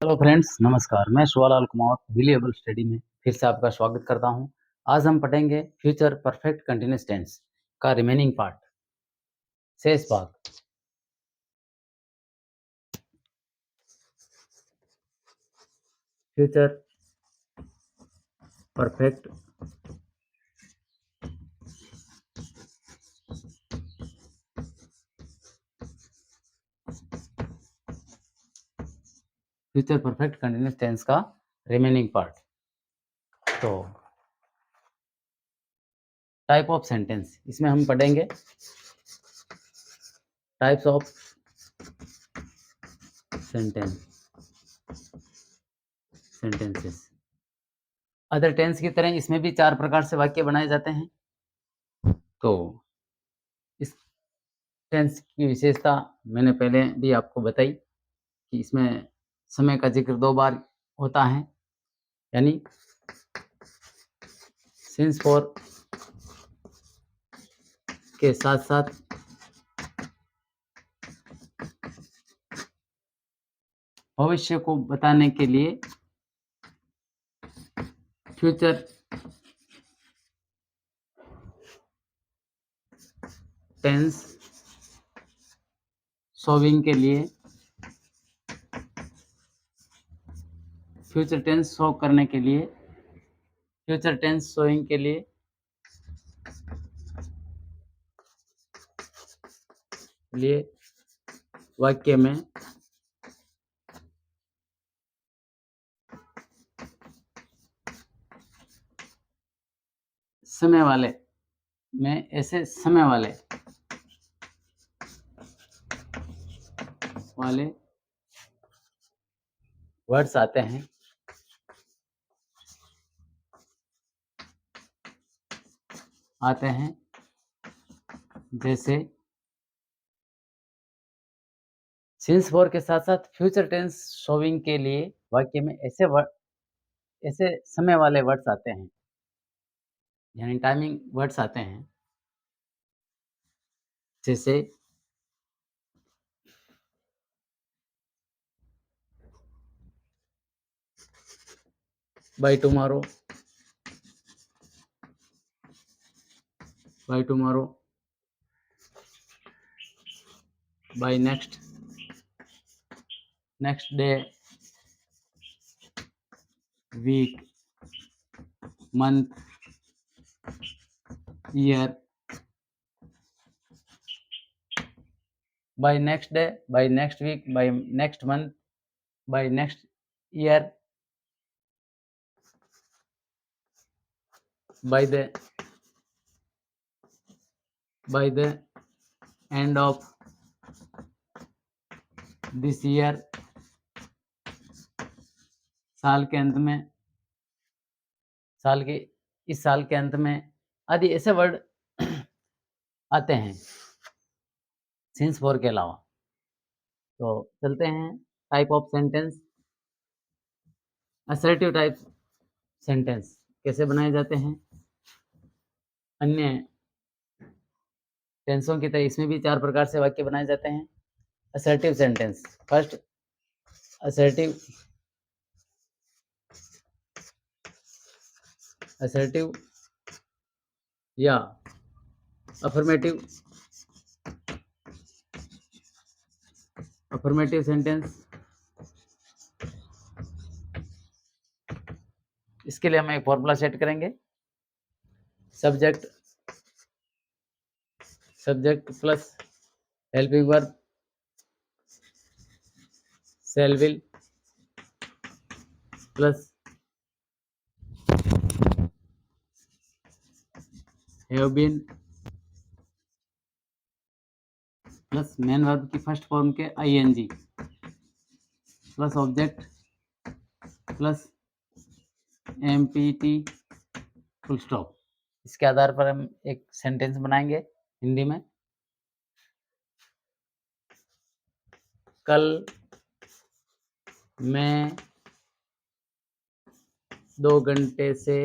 Hello friends, नमस्कार। मैं Shivlal Kumar believable study में फिर से आपका स्वागत करता हूं। आज हम पढ़ेंगे फ्यूचर परफेक्ट कंटीन्यूअस टेंस का रिमेनिंग पार्ट, शेष भाग। Future perfect future perfect continuous tense का रिमेनिंग पार्ट। तो टाइप ऑफ सेंटेंस, इसमें हम पढ़ेंगे types of sentences. Other tense की तरह इसमें भी 4 प्रकार से वाक्य बनाए जाते हैं। तो इस टेंस की विशेषता मैंने पहले भी आपको बताई कि इसमें समय का जिक्र 2 बार होता है, यानी सिंस फॉर के साथ-साथ भविष्य को बताने के लिए फ्यूचर टेंस शोविंग के लिए, फ्यूचर टेंस शो करने के लिए, फ्यूचर टेंस शोइंग के लिए वाक्य में समय वाले में ऐसे समय वाले वर्ड्स आते हैं जैसे सिंस फॉर के साथ-साथ फ्यूचर टेंस शोविंग के लिए वाक्य में ऐसे समय वाले वर्ड्स आते हैं, यानी टाइमिंग वर्ड्स आते हैं, जैसे by tomorrow, by next day, week, month, year, by next day, by next week, by next month, by next year, by the end of this year, साल के अंत में, इस साल के अंत में आदि ऐसे वर्ड आते हैं सिंस फॉर के अलावा। तो चलते हैं type of sentence. Assertive type sentence कैसे बनाए जाते हैं? अन्य टेंसों की तरह इसमें भी 4 प्रकार से वाक्य बनाए जाते हैं। असर्टिव सेंटेंस, फर्स्ट असर्टिव या अफर्मेटिव सेंटेंस। इसके लिए हम एक फॉर्मूला सेट करेंगे। Subject plus helping verb shall will plus have been plus main verb की फर्स्ट फॉर्म के ing plus object plus MPT full stop. इसके आधार पर हम एक सेंटेंस बनाएंगे हिंदी में। कल मैं 2 घंटे से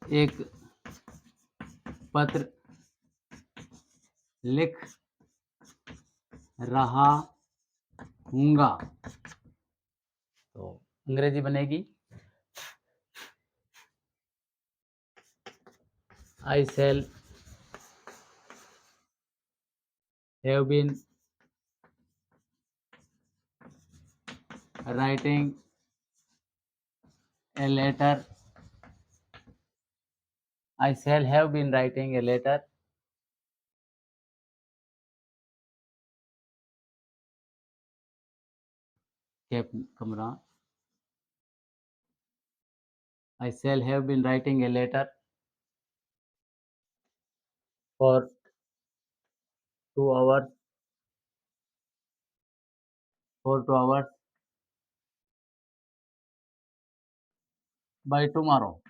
एक पत्र लिख रहा हूँगा। तो अंग्रेजी बनेगी I shall have been writing a letter. I shall have been writing a letter Kamran. I shall have been writing a letter for 2 hours, by tomorrow.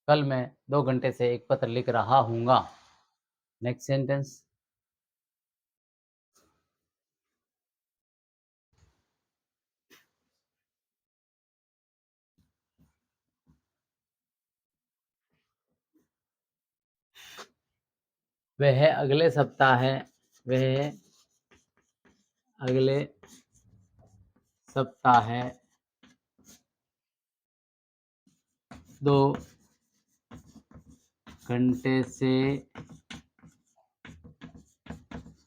कल मैं 2 घंटे से एक पत्र लिख रहा हूँगा। Next sentence. वह अगले सप्ताह 2 घंटे से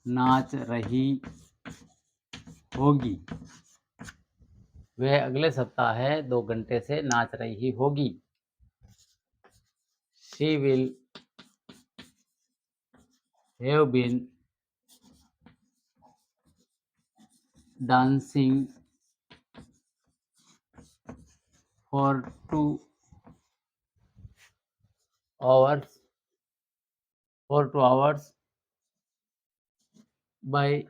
नाच रही होगी। वह अगले सप्ताह 2 घंटे से नाच रही होगी। She will have been dancing for 2 hours by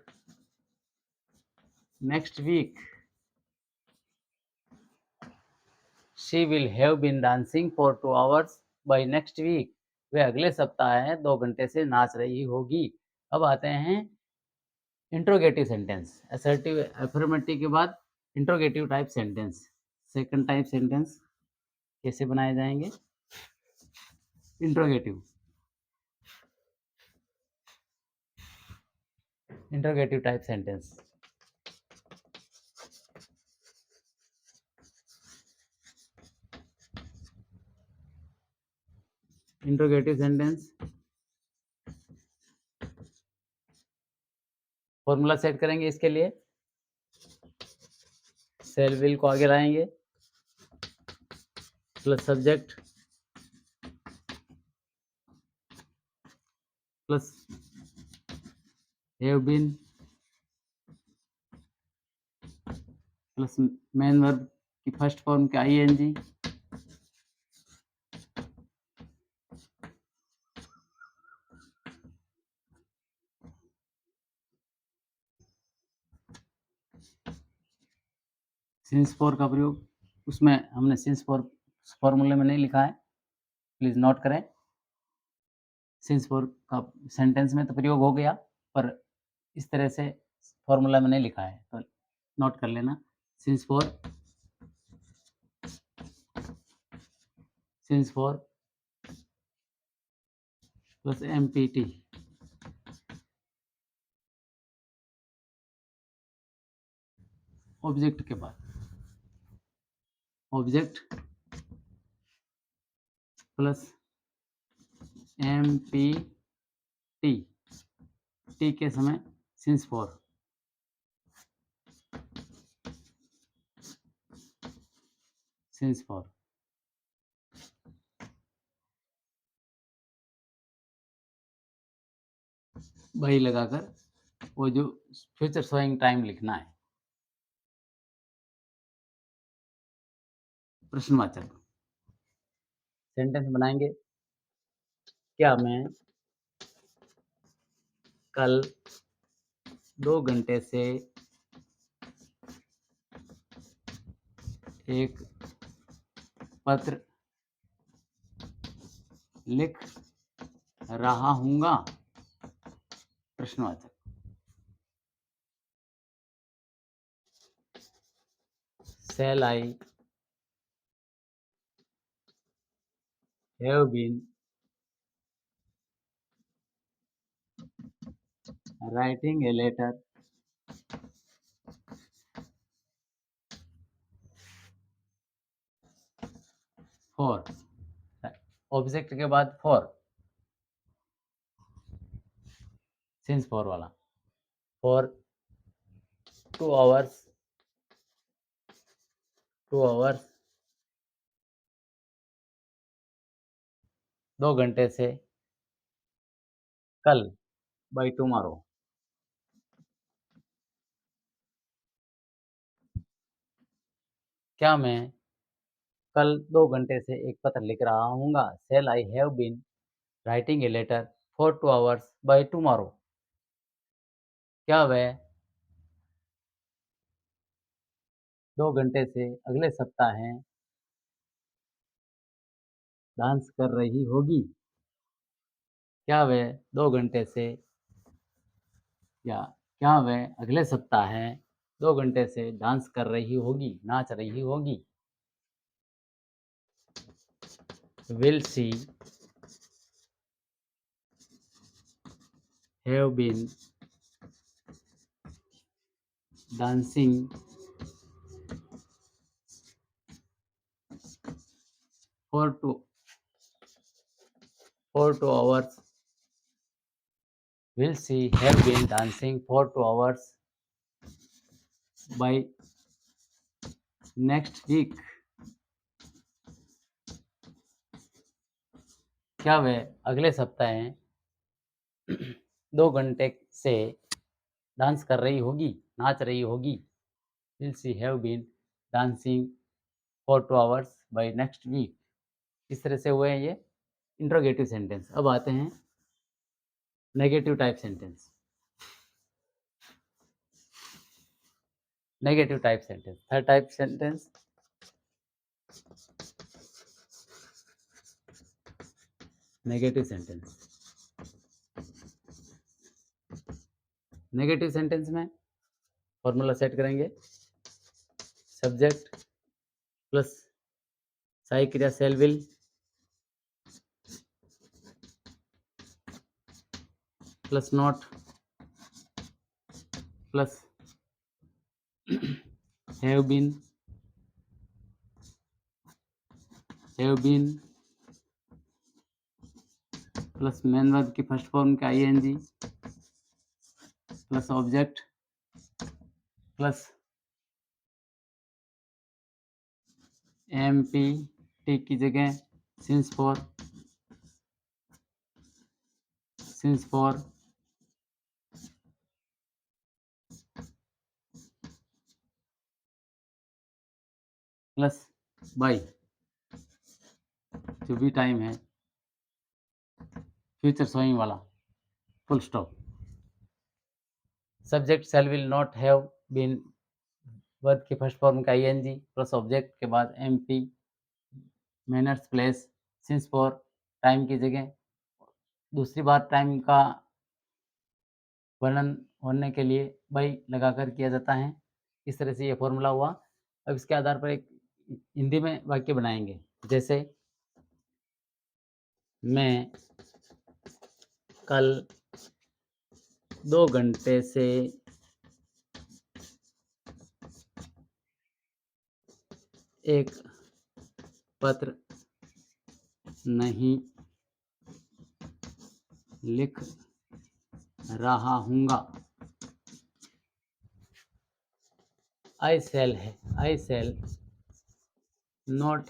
next week. She will have been dancing for 2 hours by next week. वह अगले सप्ताह 2 घंटे से नाच रही होगी। अब आते हैं इंट्रोगेटिव सेंटेंस। असर्टिव अफर्मेटिव के बाद interrogative type sentence. Second type sentence कैसे बनाए जाएंगे? Interrogative type sentence. Interrogative sentence formula set करेंगे इसके लिए। सेल विल को आगे लाएंगे plus subject plus have been plus main verb की फर्स्ट फॉर्म के आईएनजी सिंस फॉर का प्रयोग। उसमें हमने सिंस फॉर फॉर्मूले में नहीं लिखा है, प्लीज नोट करें। सिंस फॉर का सेंटेंस में तो प्रयोग हो गया, पर इस तरह से फॉर्मूला में नहीं लिखा है, तो नोट कर लेना। Since for plus empty object के बाद ऑब्जेक्ट प्लस एमपीटी टी के समय सिंस फॉर वही लगाकर वो जो फ्यूचर शोइंग टाइम लिखना है। प्रश्नवाचक सेंटेंस बनाएंगे। क्या मैं कल 2 घंटे से एक पत्र लिख रहा हूँगा? प्रश्नवाचक। Shall I have been writing a letter for, object के बाद फॉर, सिंस फॉर वाला, फॉर 2 hours 2 hours 2 घंटे से कल, बाय टुमारो। क्या मैं कल 2 घंटे से एक पत्र लिख रहा हूँगा? Shall I have been writing a letter for 2 hours by tomorrow. क्या वह 2 घंटे से अगले सप्ताह डांस कर रही होगी? क्या वह 2 घंटे से या क्या वह अगले सप्ताह 2 घंटे से डांस कर रही होगी, नाच रही होगी? Will she have been dancing for 2 hours? Will she have been dancing for 2 hours by next week? क्या वह अगले सप्ताह 2 घंटे से डांस कर रही होगी, नाच रही होगी? Will she have been dancing for 2 hours by next week? इस तरह से हुए हैं ये इंट्रोगेटिव सेंटेंस। अब आते हैं negative type sentence. Negative type sentence, third type sentence, negative sentence. Negative sentence में फॉर्मूला सेट करेंगे, सब्जेक्ट प्लस सहायक क्रिया shall will plus not plus have been plus main verb की फर्स्ट फॉर्म का ING plus object plus MP T की जगह since for plus by, जो भी टाइम है फ्यूचर शोइंग वाला, full stop. Subject shall will not have been, verb की first form का आईएनजी प्लस ऑब्जेक्ट के बाद MP, manners place, since for, time की जगह दूसरी बार टाइम का वर्णन होने के लिए बाई लगाकर किया जाता है। इस तरह से ये फॉर्मूला हुआ। अब इसके आधार पर एक हिंदी में वाक्य बनाएंगे, जैसे मैं कल 2 घंटे से एक पत्र नहीं लिख रहा हूँगा। I shall not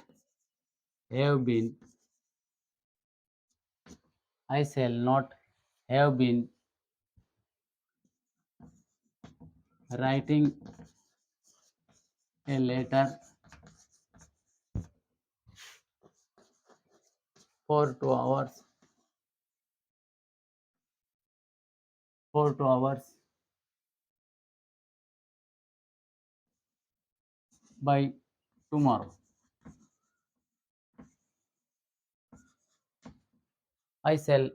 have been writing a letter for 2 hours by tomorrow. I shall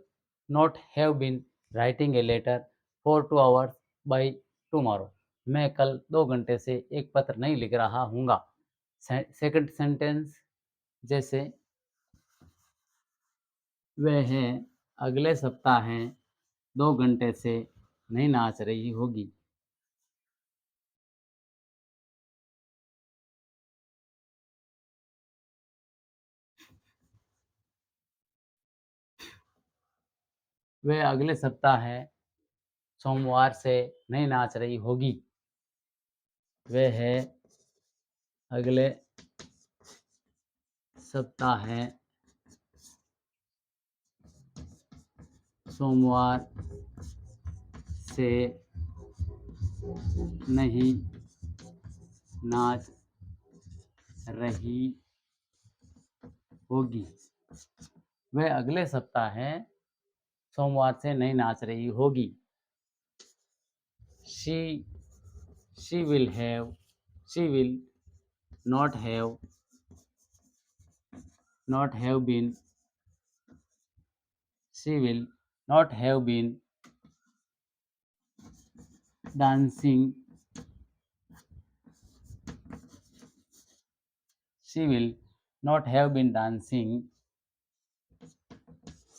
not have been writing a letter for 2 hours by tomorrow. मैं कल 2 घंटे से एक पत्र नहीं लिख रहा हूँगा। सेकंड सेंटेंस, जैसे वह अगले सप्ताह 2 घंटे से नहीं नाच रही होगी। वह अगले सप्ताह सोमवार से नहीं नाच रही होगी। वह अगले सप्ताह सोमवार से नहीं नाच रही होगी। वह अगले सप्ताह सोमवार से नहीं नाच रही होगी। she will not have been she will not have been dancing she will not have been dancing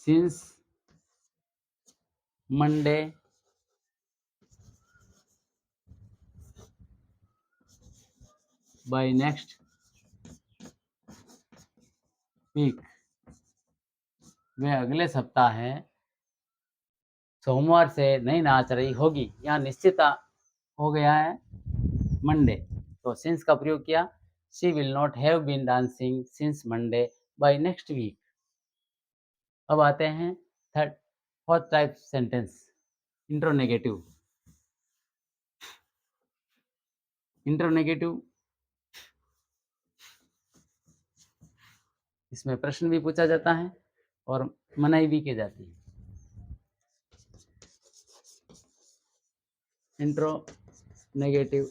since Monday by next week। वह अगले सप्ताह सोमवार से नहीं नाच रही होगी। यहाँ निश्चित हो गया है मंडे, तो सिंस का प्रयोग किया। She will not have been dancing since Monday by next week. अब आते हैं fourth type sentence, interronegative. Interronegative, इसमें प्रश्न भी पूछा जाता है और मनाही भी की जाती है। Interronegative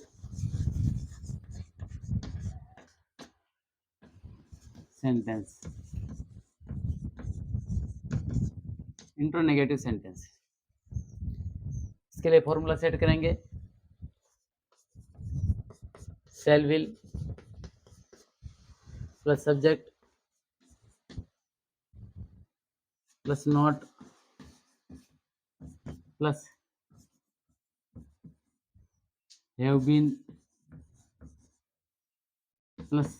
sentence, interronegative sentence. इसके लिए फॉर्मूला सेट करेंगे। shall will plus subject plus not plus have been plus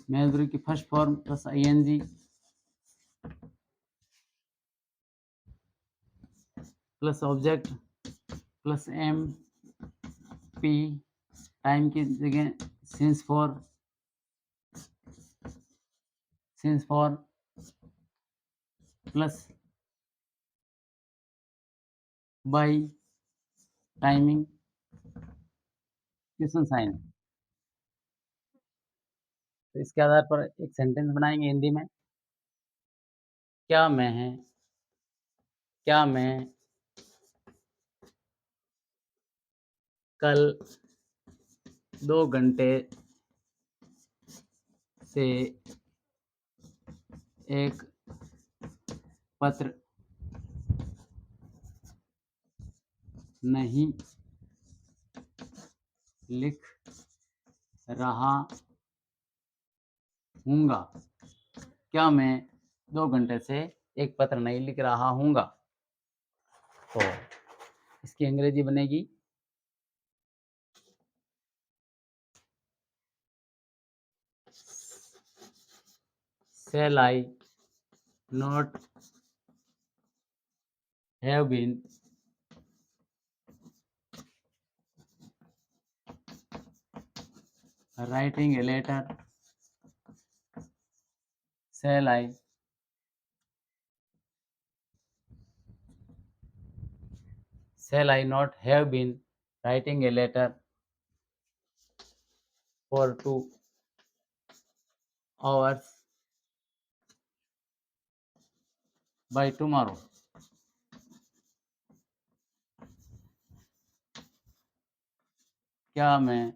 main verb की first form plus ing plus object plus M P, time की जगह since for plus by timing question sign. तो इसके आधार पर एक sentence बनाएंगे हिंदी में। क्या मैं कल 2 घंटे से एक पत्र नहीं लिख रहा हूँगा। क्या मैं 2 घंटे से एक पत्र नहीं लिख रहा हूँगा। तो इसकी अंग्रेजी बनेगी shall I not have been writing a letter? Shall I not have been writing a letter for 2 hours by tomorrow? क्या मैं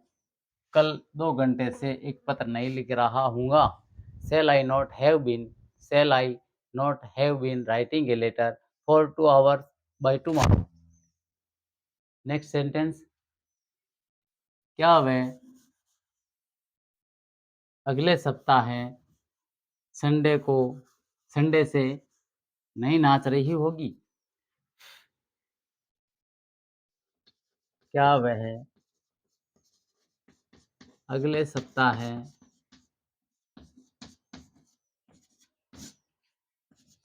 कल 2 घंटे से एक पत्र नहीं लिख रहा हूँगा। Shall I not have been writing a letter for 2 hours by tomorrow? Next sentence, क्या वह अगले सप्ताह संडे से नहीं नाच रही होगी। क्या वह अगले सप्ताह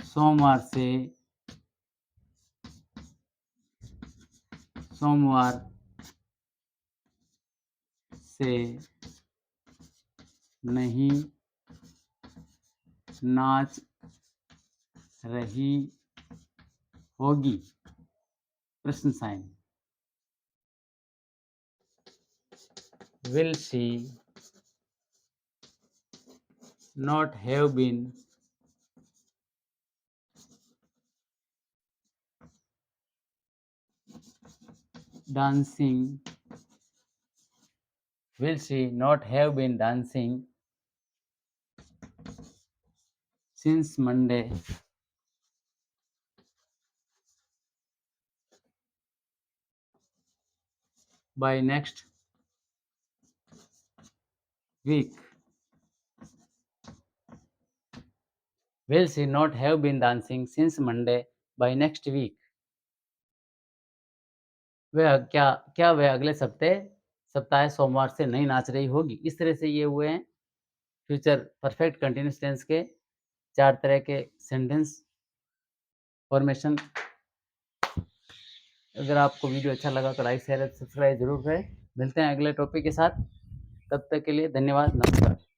सोमवार से नहीं नाच रही होगी? प्रश्न sign. Will she not have been dancing? Will she not have been dancing since Monday? By next week. Will she not have been dancing since Monday by next week? वह क्या वह अगले सप्ताह सोमवार से नहीं नाच रही होगी? इस तरह से ये हुए हैं फ्यूचर परफेक्ट कंटीन्यूअस टेंस के 4 तरह के सेंटेंस फॉर्मेशन। अगर आपको वीडियो अच्छा लगा तो लाइक शेयर सब्सक्राइब जरूर करें। मिलते हैं अगले टॉपिक के साथ, तब तक के लिए धन्यवाद, नमस्कार।